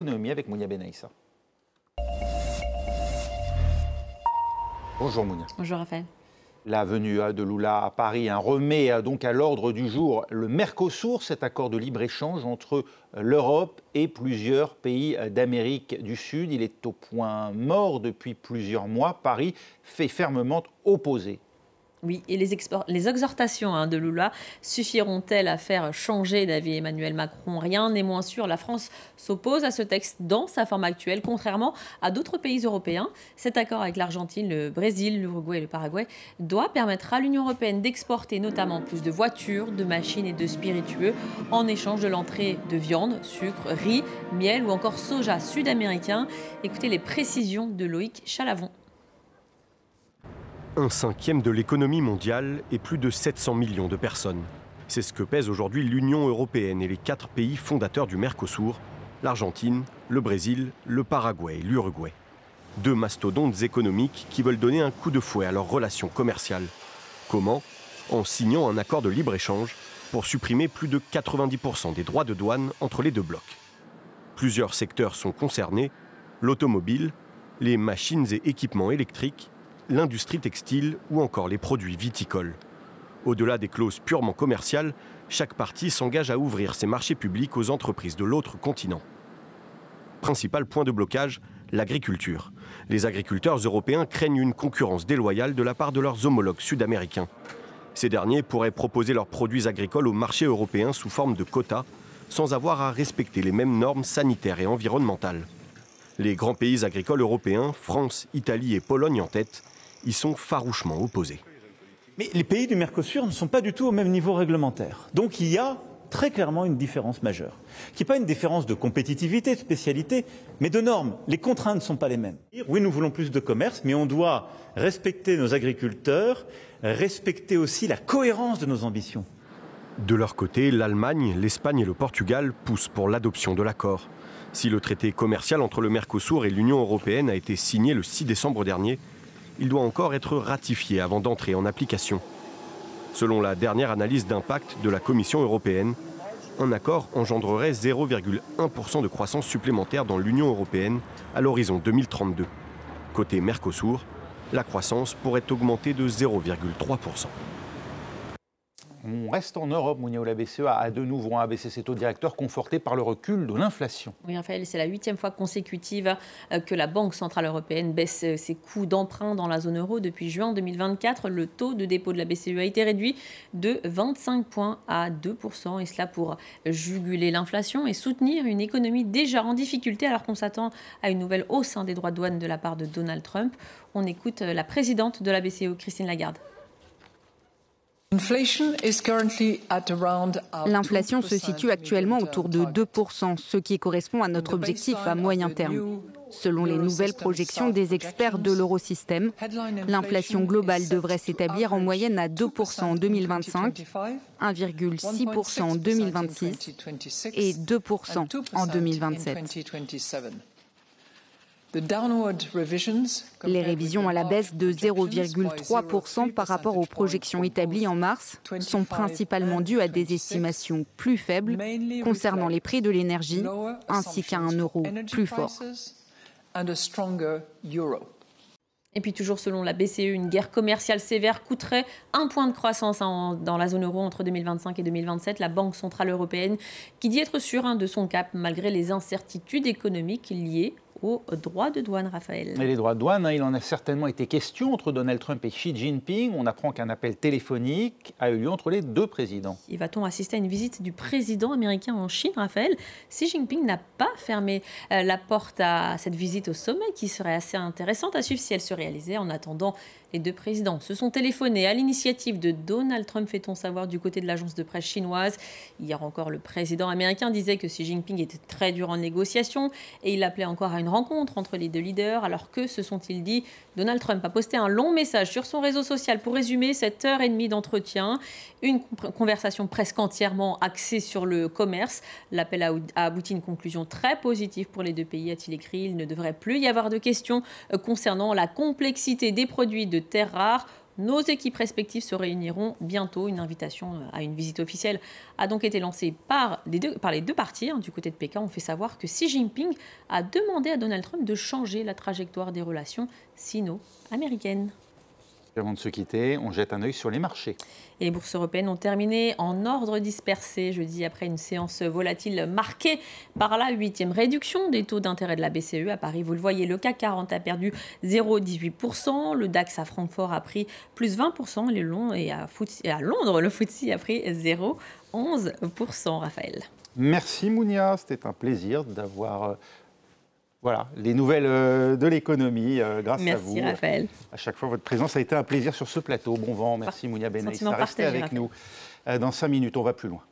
Économie avec Mounia Benaïssa. Bonjour Mounia. Bonjour Raphaël. La venue de Lula à Paris remet donc à l'ordre du jour le Mercosur, cet accord de libre-échange entre l'Europe et plusieurs pays d'Amérique du Sud. Il est au point mort depuis plusieurs mois. Paris fait fermement opposer. Oui, et les exhortations de Lula suffiront-elles à faire changer d'avis Emmanuel Macron? Rien n'est moins sûr. La France s'oppose à ce texte dans sa forme actuelle, contrairement à d'autres pays européens. Cet accord avec l'Argentine, le Brésil, l'Uruguay et le Paraguay doit permettre à l'Union européenne d'exporter notamment plus de voitures, de machines et de spiritueux en échange de l'entrée de viande, sucre, riz, miel ou encore soja sud-américain. Écoutez les précisions de Loïc Chalavon. 1/5 de l'économie mondiale et plus de 700 millions de personnes. C'est ce que pèse aujourd'hui l'Union européenne et les 4 pays fondateurs du Mercosur, l'Argentine, le Brésil, le Paraguay et l'Uruguay. 2 mastodontes économiques qui veulent donner un coup de fouet à leurs relations commerciales. Comment? En signant un accord de libre-échange pour supprimer plus de 90% des droits de douane entre les 2 blocs. Plusieurs secteurs sont concernés, l'automobile, les machines et équipements électriques, l'industrie textile ou encore les produits viticoles. Au-delà des clauses purement commerciales, chaque partie s'engage à ouvrir ses marchés publics aux entreprises de l'autre continent. Principal point de blocage, l'agriculture. Les agriculteurs européens craignent une concurrence déloyale de la part de leurs homologues sud-américains. Ces derniers pourraient proposer leurs produits agricoles au marché européen sous forme de quotas, sans avoir à respecter les mêmes normes sanitaires et environnementales. Les grands pays agricoles européens, France, Italie et Pologne en tête, y sont farouchement opposés. Mais les pays du Mercosur ne sont pas du tout au même niveau réglementaire. Donc il y a très clairement une différence majeure, qui n'est pas une différence de compétitivité, de spécialité, mais de normes. Les contraintes ne sont pas les mêmes. Oui, nous voulons plus de commerce, mais on doit respecter nos agriculteurs, respecter aussi la cohérence de nos ambitions. De leur côté, l'Allemagne, l'Espagne et le Portugal poussent pour l'adoption de l'accord. Si le traité commercial entre le Mercosur et l'Union européenne a été signé le 6 décembre dernier, il doit encore être ratifié avant d'entrer en application. Selon la dernière analyse d'impact de la Commission européenne, un accord engendrerait 0,1% de croissance supplémentaire dans l'Union européenne à l'horizon 2032. Côté Mercosur, la croissance pourrait augmenter de 0,3%. On reste en Europe, Mounia, où la BCE a de nouveau abaissé ses taux directeurs confortés par le recul de l'inflation. Oui, Raphaël, c'est la 8e fois consécutive que la Banque centrale européenne baisse ses coûts d'emprunt dans la zone euro. Depuis juin 2024, le taux de dépôt de la BCE a été réduit de 25 points à 2%, et cela pour juguler l'inflation et soutenir une économie déjà en difficulté, alors qu'on s'attend à une nouvelle hausse des droits de douane de la part de Donald Trump. On écoute la présidente de la BCE, Christine Lagarde. L'inflation se situe actuellement autour de 2%, ce qui correspond à notre objectif à moyen terme. Selon les nouvelles projections des experts de l'eurosystème, l'inflation globale devrait s'établir en moyenne à 2% en 2025, 1,6% en 2026 et 2% en 2027. Les révisions à la baisse de 0,3% par rapport aux projections établies en mars sont principalement dues à des estimations plus faibles concernant les prix de l'énergie ainsi qu'à un euro plus fort. Et puis toujours selon la BCE, une guerre commerciale sévère coûterait 1 point de croissance dans la zone euro entre 2025 et 2027. La Banque centrale européenne qui dit être sûre de son cap malgré les incertitudes économiques liées aux droits de douane, Raphaël. Et les droits de douane, il en a certainement été question entre Donald Trump et Xi Jinping. On apprend qu'un appel téléphonique a eu lieu entre les 2 présidents. Et va-t-on assister à une visite du président américain en Chine, Raphaël? Xi Jinping n'a pas fermé la porte à cette visite au sommet qui serait assez intéressante à suivre si elle se réalisait. En attendant, les 2 présidents se sont téléphonés à l'initiative de Donald Trump, fait-on savoir, du côté de l'agence de presse chinoise. Hier encore, le président américain disait que Xi Jinping était très dur en négociation et il appelait encore à une rencontre entre les 2 leaders. Alors que se sont-ils dit? Donald Trump a posté un long message sur son réseau social pour résumer cette heure et demie d'entretien. Une conversation presque entièrement axée sur le commerce. L'appel a abouti à une conclusion très positive pour les 2 pays, a-t-il écrit. Il ne devrait plus y avoir de questions concernant la complexité des produits de terres rares Nos équipes respectives se réuniront bientôt. Une invitation à une visite officielle a donc été lancée par les deux parties. Du côté de Pékin, on fait savoir que Xi Jinping a demandé à Donald Trump de changer la trajectoire des relations sino-américaines. Avant de se quitter, on jette un œil sur les marchés. Et les bourses européennes ont terminé en ordre dispersé jeudi après une séance volatile marquée par la 8e réduction des taux d'intérêt de la BCE. À Paris, vous le voyez, le CAC 40 a perdu 0,18%, le DAX à Francfort a pris plus 20%, et à Londres, le FTSE a pris 0,11%, Raphaël. Merci Mounia, c'était un plaisir d'avoir... Voilà, les nouvelles de l'économie grâce à vous. Merci Raphaël. À chaque fois, votre présence a été un plaisir sur ce plateau. Bon vent, merci Mounia Benaïssa. Restez avec nous. Dans 5 minutes, on va plus loin.